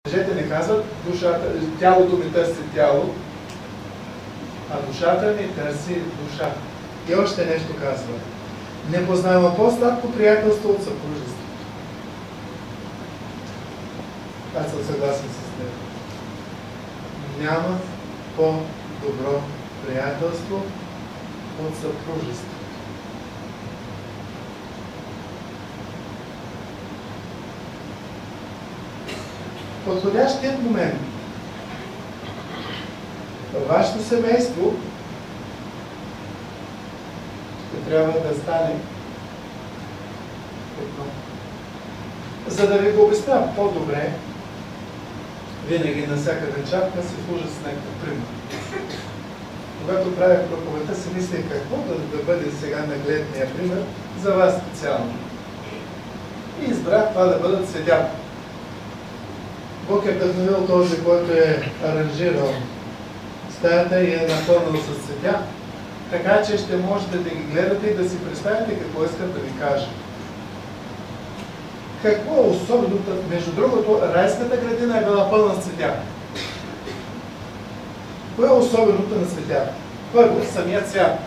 Мъжете не казват, тялото ми търси тяло, а душата ми търси душа. И още нещо казва. Не познава по-сладко приятелство от съпружество. Аз съм съгласен с него. Няма по-добро приятелство от съпружество. Подходящият момент във вашето семейство ще трябва да стане едно. За да ви го обясня по-добре, винаги на всяка вечерка се служа с някакъв пример. Когато правях проповедта, си мислех какво да бъде сега нагледния пример за вас специално. И избрах това да бъдат седята. Бог е вдъхновил този, който е аранжирал стаята и е напълнил с цветя, така че ще можете да ги гледате и да си представите какво искат да ви кажа. Какво е особеното? Между другото, райската градина е била пълна с цветя. Кое е особеното на цветята? Първо, самият цвят.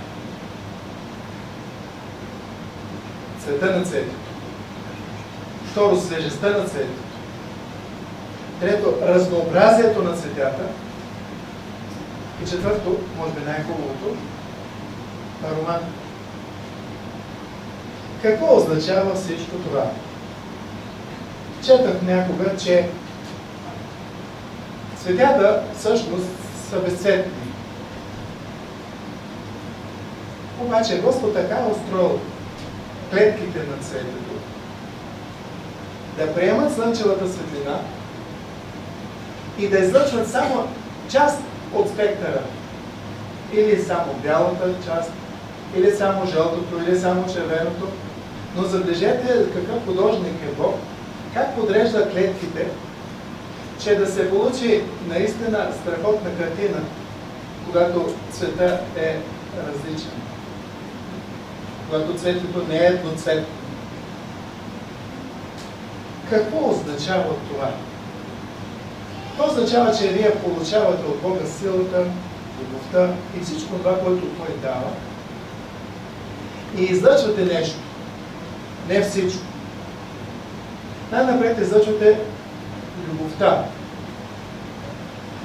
Цвета на цветето. Второ, свежестта на цветето. Трето, разнообразието на цветята. И четвърто, може би най-хубавото, аромат. Какво означава всичко това? Четах някога, че цветята всъщност са безцветни. Обаче Господ така е устроил клетките на цветето да приемат слънчевата светлина и да излъчват само част от спектъра. Или само бялата част, или само жълтото, или само червеното. Но забележете какъв художник е Бог, как подрежда клетките, че да се получи наистина страхотна картина, когато цвета е различен. Когато цветето не е едноцветно. Какво означава това? Това означава, че вие получавате от Бога силата, любовта и всичко това, което Той дава. И излъчвате нещо. Не всичко. Най-напред излъчвате любовта.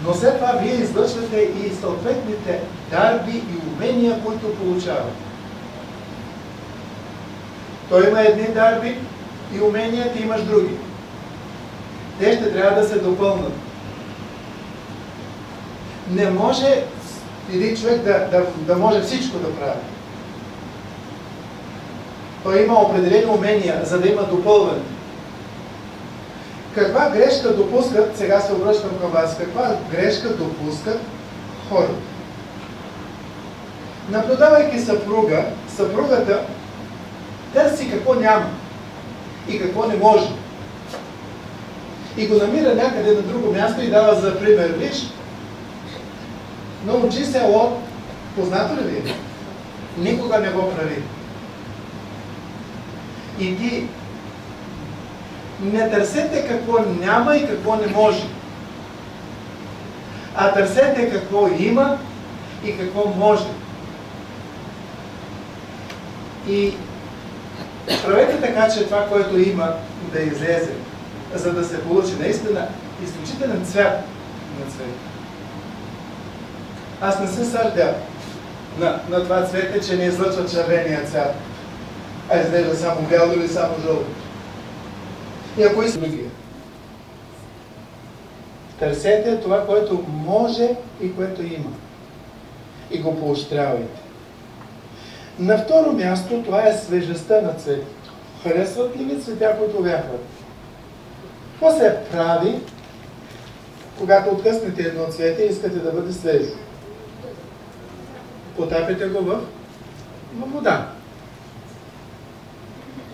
Но след това вие излъчвате и съответните дарби и умения, които получавате. Той има едни дарби и умения, ти имаш други. Те ще трябва да се допълнат. Не може един човек да може всичко да прави. Той има определени умения, за да има допълване. Каква грешка допускат, сега се обръщам към вас, каква грешка допускат хората? Наблюдавайки съпругата търси какво няма и какво не може. И го намира някъде на друго място и дава за пример. Виж, научи се от, познато ли ви? Никога не го прави. И ти не търсете какво няма и какво не може, а търсете какво има и какво може. И правете така, че това, което има, да излезе, за да се получи наистина изключителен цвят на цвета. Аз не се сърдя на това цвете, че не излъчва червения цвят, а изглежда само бяло или само жълто. И ако искате другия, търсете това, което може и което има. И го поощрявайте. На второ място, това е свежестта на цветето. Харесват ли ви цветя, които вяхват? Какво се прави, когато откъснете едно цвете и искате да бъде свежо? Потапете го в вода.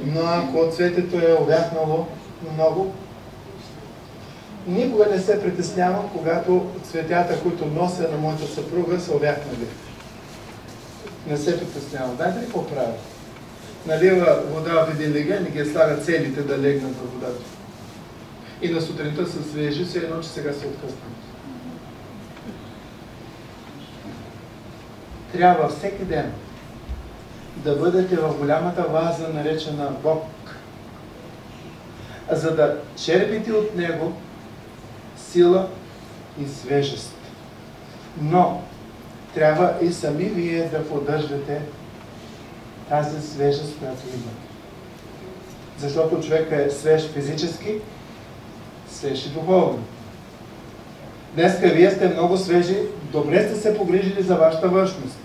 Но ако цветето е овяхнало много, никога не се притеснявам, когато цветята, които нося на моята съпруга, са овяхнали. Не се притеснявам. Знаете ли какво правя? Налива вода в един леген и ги слага целите да легнат във водата. и на сутринта са свежи, все едно, че сега се откъснат. Трябва всеки ден да бъдете в голямата ваза, наречена Бог, за да черпите от Него сила и свежест. Но трябва и сами вие да поддържате тази свежест, която има. Защото човек е свеж физически, свеж и духовно. Днеска вие сте много свежи, добре сте се погрижили за вашата външност.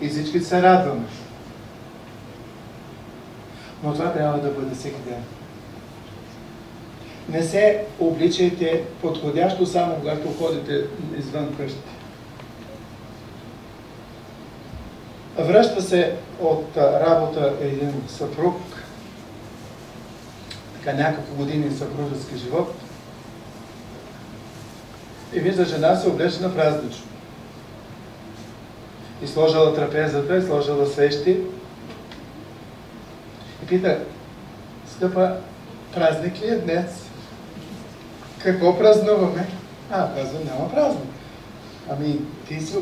И всички се радваме. Но това трябва да бъде всеки ден. Не се обличайте подходящо само когато ходите извън къщи. Връща се от работа един съпруг, така няколко години съпружески живот, и вижда жена се облечена празнично. И сложила трапезата, и сложила свещи. И пита: скъпа, празник ли е днес? Какво празнуваме? Казвам, няма празник. Ами, ти си,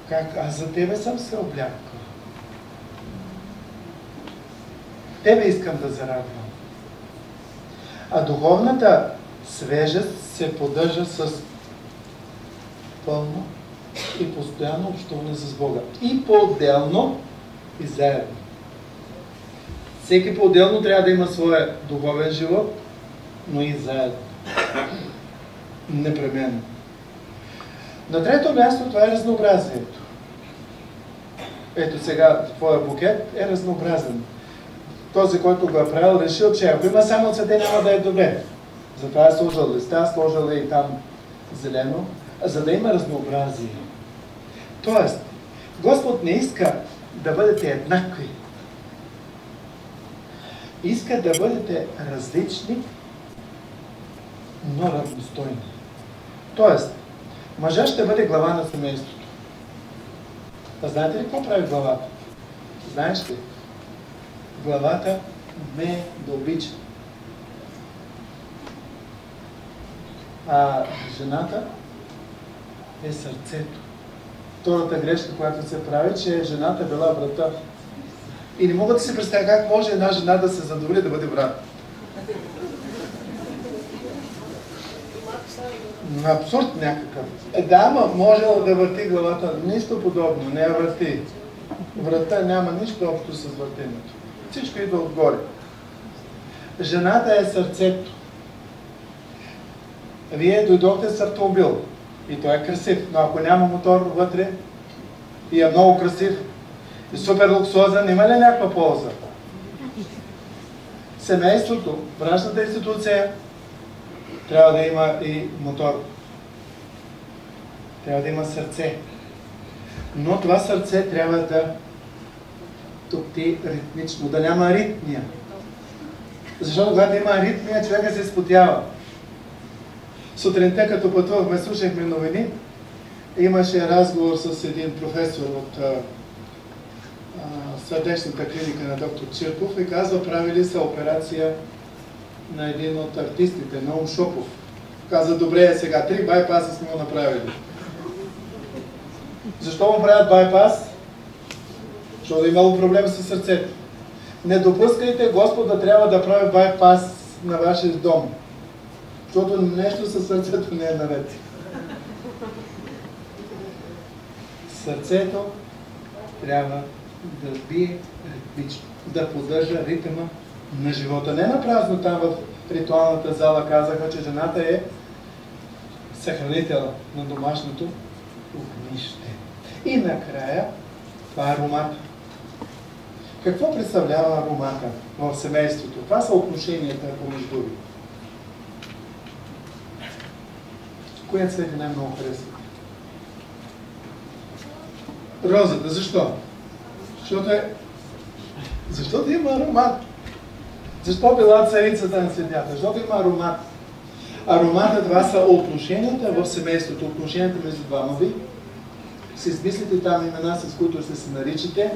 как? Аз за тебе съм се облякал. Тебе искам да зарадвам. А духовната свежест се поддържа с пълно и постоянно общуване с Бога. И по-отделно, и заедно. Всеки по-отделно трябва да има своя духовен живот, но и заедно. Непременно. На трето място това е разнообразието. Ето сега, твоя букет е разнообразен. Този, който го е правил, решил, че ако има само цвете, няма да е добре. Затова е сложил листа, сложил и там зелено, за да има разнообразие. Тоест, Господ не иска да бъдете еднакви. Иска да бъдете различни, но равностойни. Тоест, мъжа ще бъде глава на семейството. А знаете ли какво прави главата? Знаеш ли? Главата ме да обича. А жената е сърцето. Втората грешка, която се прави, че жената била брата. И не мога да си представя как може една жена да се задоволи да бъде брат. Абсурд някакъв. Ама можела да върти главата. Нищо подобно. Не я върти. Врата няма нищо общо с въртенето. Всичко идва отгоре. Жената е сърцето. Вие дойдохте с автомобил. И той е красив. Но ако няма мотор вътре и е много красив и супер луксозен, има ли някаква полза? Семейството, брачната институция, трябва да има и мотор. Трябва да има сърце. Но това сърце трябва да топти ритмично, да няма аритмия. Защото когато има аритмия, човека се изпотява. Сутринта, като пътувахме, слушахме новини, имаше разговор с един професор от сърдечната клиника на доктор Чирков и казва, правили са операция на един от артистите, Наум Шопов. Каза, добре сега, 3 байпаса сме го направили. Защо му правят байпас? Защото е имало проблем с сърцето. Не допускайте Господ да трябва да прави байпас на вашия дом. Защото нещо със сърцето не е наред. Сърцето трябва да бие ритмично, да поддържа ритъма на живота. Не напразно там в ритуалната зала казаха, че жената е съхранител на домашното огнище. И накрая това е аромата. Какво представлява аромата в семейството? Това са отношенията помежду ви. Коя цвет най-много харесва? Розата. Защо? Защото има аромат. Защо била царицата на цветята? Защото има аромат. Аромата, това са отношенията в семейството, отношенията между двама ви. Си измислите там имена, с които ще се наричате.